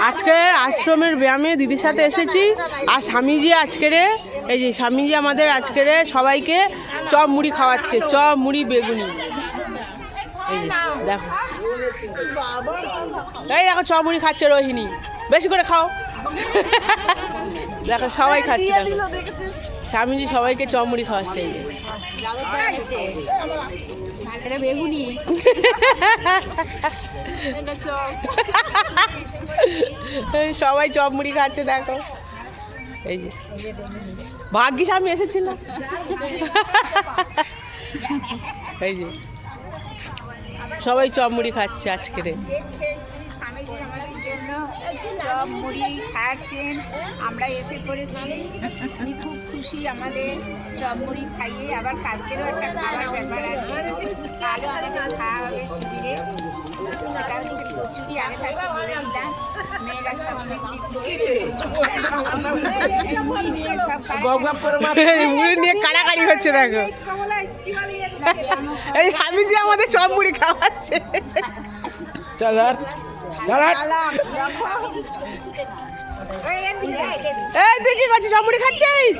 আজকে আশ্রমের ব্যায়ামে দিদির সাথে এসেছি। আর স্বামীজি আজকের এই যে স্বামীজি আমাদের আজকের সবাইকে চপ মুড়ি খাওয়াচ্ছে, চপ মুড়ি বেগুনি। এই দেখো, এই দেখো চপ মুড়ি খাচ্ছে রোহিণী, বেশি করে খাও। দেখো সবাই খাচ্ছে, দেখো স্বামীজি সবাইকে চপ মুড়ি খাওয়াচ্ছে। এই বেগুনি সবাই চপ মুড়ি খাচ্ছে, দেখো। এই যে ভাগ্যিস আমি এসেছিল। এই যে সবাই চপ মুড়ি খাচ্ছে আজকে। স্বামীজি আমাদের জন্য চপ মুড়ি খাচ্ছেন, আমরা এসে পড়েছি। উনি খুব খুশি আমাদের চপ মুড়ি খাইয়ে। আবার কালকেরও একটা খাওয়ার ব্যাপার আছে, কালও আমাদের খাওয়া হবে শিবিরে। সেটা হচ্ছে কচুরি, আগে থাকতে বলে দিলাম। মেয়েরা সব মুড়ি নিয়ে কাড়াকাড়ি হচ্ছে, দেখো। এই স্বামীজি আমাদের চপ মুড়ি খাওয়াচ্ছে। এই তুই কি করছিস, চপ মুড়ি খাচ্ছিস?